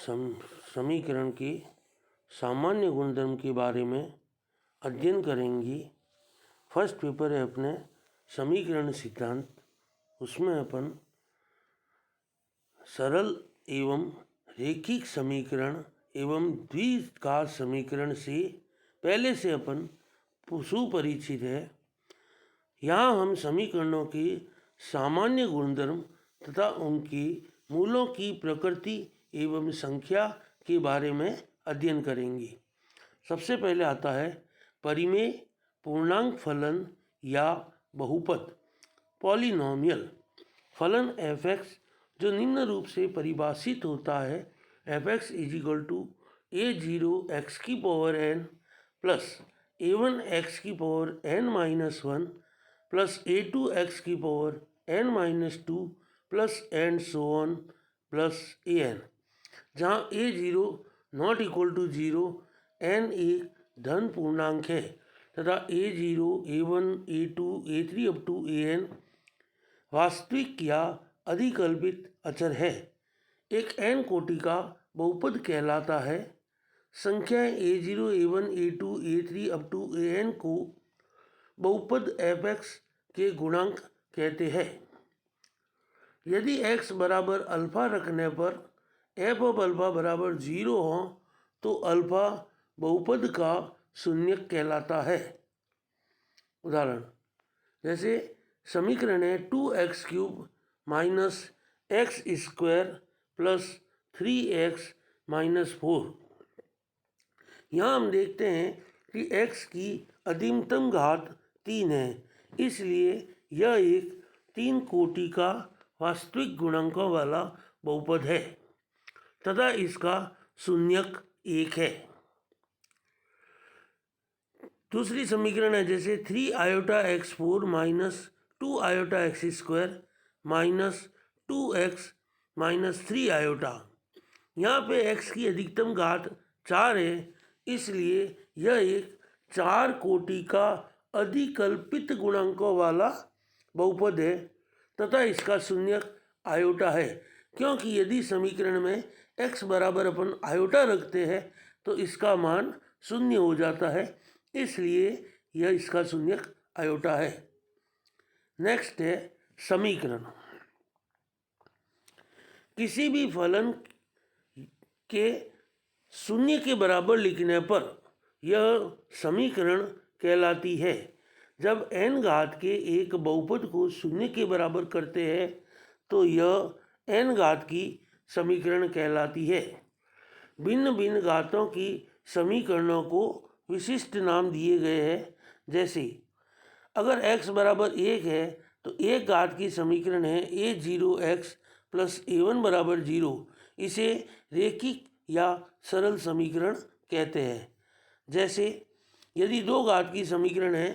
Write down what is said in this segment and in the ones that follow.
समीकरण के सामान्य गुणधर्म के बारे में अध्ययन करेंगे। फर्स्ट पेपर है अपने समीकरण सिद्धांत। उसमें अपन सरल एवं रेखिक समीकरण एवं द्विघात समीकरण से पहले से अपन सुपरिचित है। यहाँ हम समीकरणों के सामान्य गुणधर्म तथा उनके मूलों की प्रकृति एवं संख्या के बारे में अध्ययन करेंगे। सबसे पहले आता है परिमेय पूर्णांक फलन या बहुपद पॉलिनोमियल फलन f(x) जो निम्न रूप से परिभाषित होता है f(x) a0 x की power n plus a1 x की पावर n-1 प्लस a2 x की power n-2 plus and so on plus an, जहाँ a0 not equal to 0, n एक धन पूर्णांक है तथा a0, a1, a2, a3 up to an वास्तविक या अधिकल्पित अचर है। एक n कोटि का बहुपद कहलाता है। संख्याएं a0, a1, a2, a3 up to an को बहुपद f(x) के गुणांक कहते हैं। यदि x बराबर अल्फा रखने पर f ऑफ अल्फा बराबर 0 हो तो अल्फा बहुपद का शून्यक कहलाता है। उदाहरण जैसे समीकरण है 2x³ minus x square plus 3x minus 4। यहाँ हम देखते हैं कि x की अधिकतम घात 3 है, इसलिए यह एक 3 कोटि का वास्तविक गुणांकों वाला बहुपद है तथा इसका शून्यक 1 है। दूसरी समीकरण है जैसे 3 iota x4 minus 2 iota x square minus 2x minus 3 iota. यहाँ पे x की अधिकतम घात 4 है, इसलिए यह एक 4 कोटि का अधिकल्पित गुणांकों वाला बहुपद है तथा इसका शून्यक आयोटा है। क्योंकि यदि समीकरण में x बराबर अपन आयोटा रखते हैं तो इसका मान शून्य हो जाता है, इसलिए यह इसका शून्यक आयोटा है। नेक्स्ट है समीकरण। किसी भी फलन के शून्य के बराबर लिखने पर यह समीकरण कहलाती है। जब n घात के एक बहुपद को शून्य के बराबर करते हैं तो यह n घात की समीकरण कहलाती है। भिन्न भिन्न घातों की समीकरणों को विशिष्ट नाम दिए गए हैं। जैसे अगर x बराबर 1 है तो एक घात की समीकरण है a0x प्लस a1 बराबर 0। इसे रेखिक या सरल समीकरण कहते हैं। जैसे यदि 2 घात की समीकरण है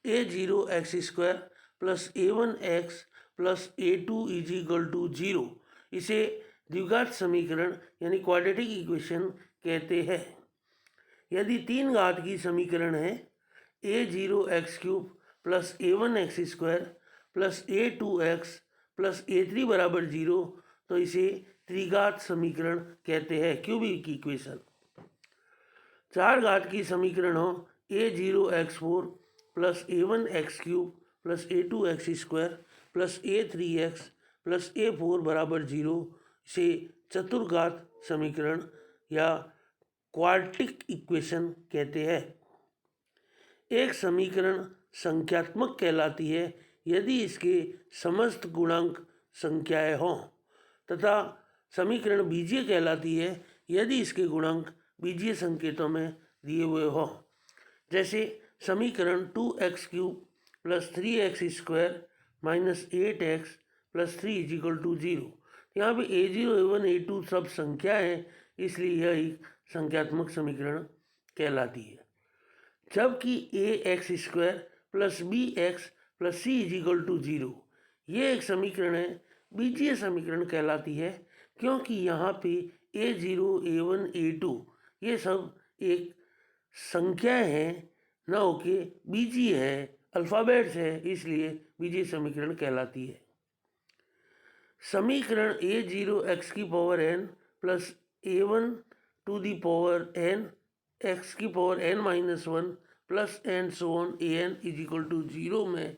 a0 x square plus a1 x plus a2 = 0, इसे द्विघात समीकरण यानी क्वाड्रेटिक इक्वेशन कहते हैं। यदि 3 घात की समीकरण है a0 x³ plus a1 x square plus a2x plus a3 बराबर 0, तो इसे त्रिघात समीकरण कहते हैं, क्यूबिक इक्वेशन। 4 घात की समीकरण हो a0 x4 plus a1 x³ plus a2 x square plus a3x plus a4 बराबर 0, इसे चतुर्घात समीकरण या क्वाड्रेटिक इक्वेशन कहते हैं। एक समीकरण संख्यात्मक कहलाती है यदि इसके समस्त गुणांक संख्याएं हों तथा समीकरण बीजीय कहलाती है यदि इसके गुणांक बीजीय संकेतों में दिए हुए हों। जैसे समीकरण 2x³ plus 3x square minus 8x plus 3 = 0। यहाँ पे a0, a1, a2 सब संख्या है, इसलिए यह एक संख्यात्मक समीकरण कहलाती है। जबकि ax² plus bx plus c = 0 ये एक समीकरण है बीजीय समीकरण कहलाती है, क्योंकि यहाँ पे a0, a1, a2 ये सब एक संख्या है, न होके बीजीय है, अल्फ़ाबेट्स है, इसलिए बीजीय समीकरण कहलाती है। समीकरण a0 x की power n plus a1 to the power n x की पावर n-1 plus and so on an is equal to 0 में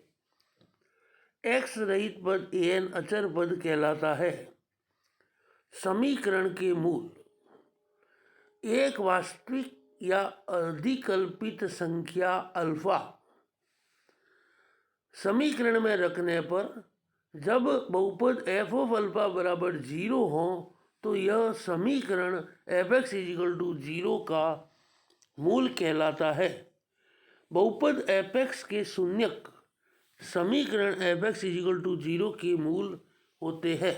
x रहित पद an अचर पद कहलाता है। समीकरण के मूल एक वास्तविक या अधिकल्पित संख्या अल्फा समीकरण में रखने पर जब बहुपद f ऑफ अल्फा बराबर 0 हो तो यह समीकरण f(x) इजिकल टू 0 का मूल कहलाता है। बहुपद f(x) के शून्यक समीकरण f(x) इजिकल टू 0 के मूल होते हैं।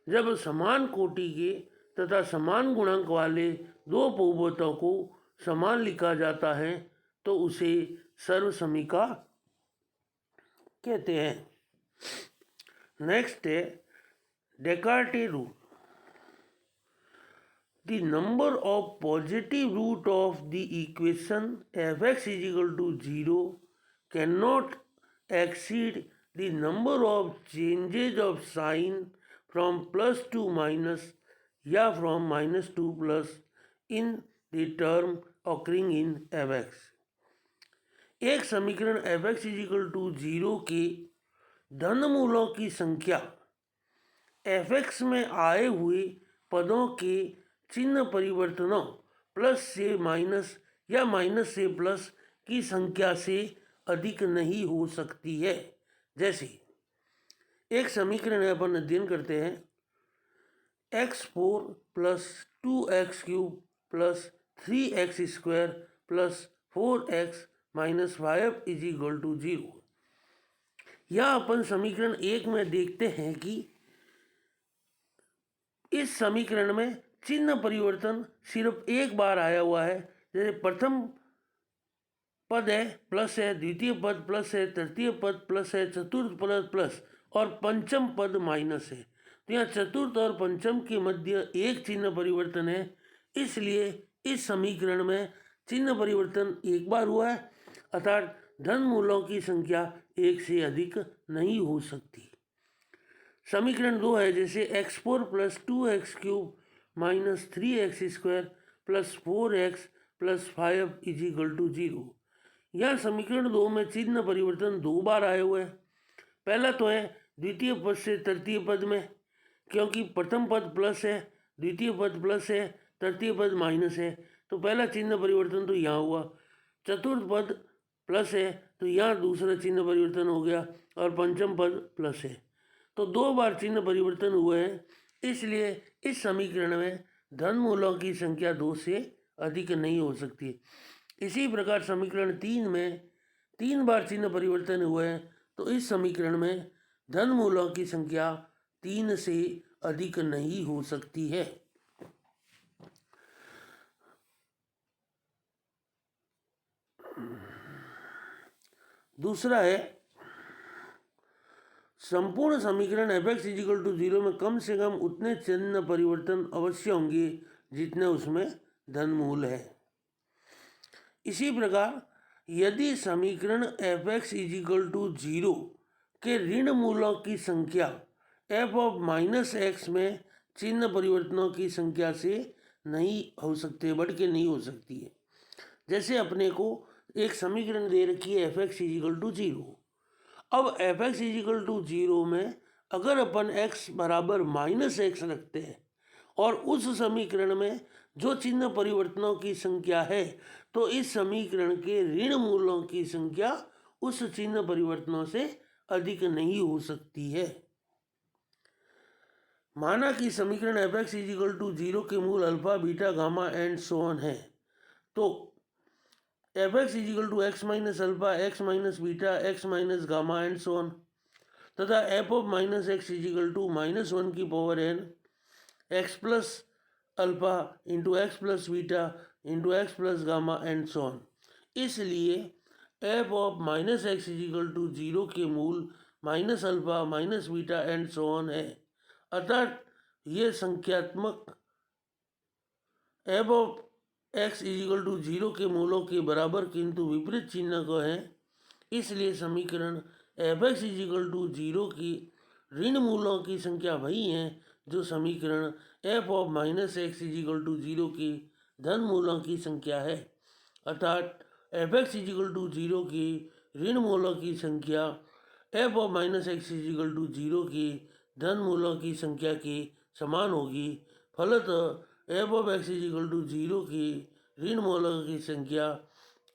जब समान कोटि के तथा समान गुणांक वाले दो बहुपदों को समान लिखा जाता है तो उसे सर्वसमीका कहते हैं। नेक्स्ट है Descartes rule. The number of positive root of the equation f(x) is equal to 0 can not exceed the number of changes of sign from plus to minus या from minus to plus in the term occurring in f(x)। एक समीकरण f(x) is equal to 0 के धनमूलों की संख्या f(x) में आए हुए पदों के चिन्ह परिवर्तनों प्लस से माइनस या माइनस से प्लस की संख्या से अधिक नहीं हो सकती है। जैसे एक समीकरण अपन अध्ययन करते हैं x4 plus 2x³ plus 3x² plus 4x minus 5 is equal to 0। यह अपन समीकरण 1 में देखते हैं कि इस समीकरण में चिन्ह परिवर्तन सिर्फ एक बार आया हुआ है। जैसे प्रथम पद है प्लस है, द्वितीय पद प्लस है, तृतीय पद प्लस है, चतुर्थ पद प्लस और पंचम पद माइनस है। तो यहाँ चतुर्थ और पंचम के मध्य एक चिन्ह परिवर्तन है, इसलिए इस समीकरण में चिन्ह परिवर्तन एक बार हुआ है, अर्थात धन मूलों की संख्या एक से अधिक नहीं हो सकती। समीकरण 2 है जैसे x4 plus 2x³ minus 3x² plus 4x plus 5 is equal to 0। यह समीकरण 2 में चिन्ह परिवर्तन दो बार आए हुए हैं। पहला तो है द्वितीय पद से तृतीय पद में, क्योंकि प्रथम पद प्लस है, द्वितीय पद प्लस है, तृतीय पद माइनस है, तो पहला चिन्ह परिवर्तन तो यहाँ हुआ। चतुर्थ पद प्लस है तो यहाँ दूसरा चिन्ह परिवर्तन हो गया और पंचम पद प्लस है, तो दो बार चिन्ह परिवर्तन हुए हैं, इसलिए इस समीकरण में धन मूलों की संख्या 2 से अधिक नहीं हो सकती। इसी प्रकार समीकरण 3 में 3 बार चिन्ह परिवर्तन हुए हैं, तो इस समीकरण में धन मूलों की संख्या 3 से अधिक नहीं हो सकती है। दूसरा है संपूर्ण समीकरण f(x) इजिकल टू 0 में कम से कम उतने चिन्ह परिवर्तन अवश्य होंगे जितने उसमें धनमूल है। इसी प्रकार यदि समीकरण f(x) इजिकल टू 0 के ऋण मूलों की संख्या f ऑफ माइनस x में चिन्ह परिवर्तनों की संख्या से नहीं हो सकते, बढ़ के नहीं हो सकती है। जैसे अपने को एक समीकरण दे रखी है f(x) इजिकल टू 0। अब f(x) इजिकल टू 0 में अगर अपन x बराबर माइनस x रखते हैं और उस समीकरण में जो चिन्ह परिवर्तनों की संख्या है, तो इस समीकरण के ऋण मूलों की संख्या उस चिन्ह परिवर्तनों से अधिक नहीं हो सकती है। माना कि समीकरण f(x) इजिकल टू 0 के मूल alpha, beta, gamma and so on है, तो f(x) is equal to x minus alpha, x minus beta, x minus gamma and so on, तथा f of minus x is equal to -1 की power n x plus alpha into x plus beta into x plus gamma and so on. इसलिए f of minus x is equal to 0 के मूल minus alpha minus beta and so on है, अर्थात ये संख्यात्मक f of x is equal to 0 के मूलों के बराबर किंतु विपरीत चिन्ह को है। इसलिए समीकरण f(x) इजिकल टू 0 की ऋण मूलों की संख्या वही है जो समीकरण f of minus x is equal to zero की धन मूलों की संख्या है, अर्थात f x is equal to zero की ऋण मूलों की संख्या f of minus x is equal to zero की धन मूलों की संख्या के समान होगी। फलतः f of x is equal to zero की ऋण मूलों की संख्या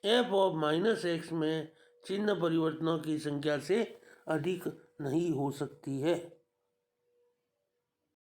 एफ ऑफ माइनस एक्स में चिन्ह परिवर्तनों की संख्या से अधिक नहीं हो सकती है।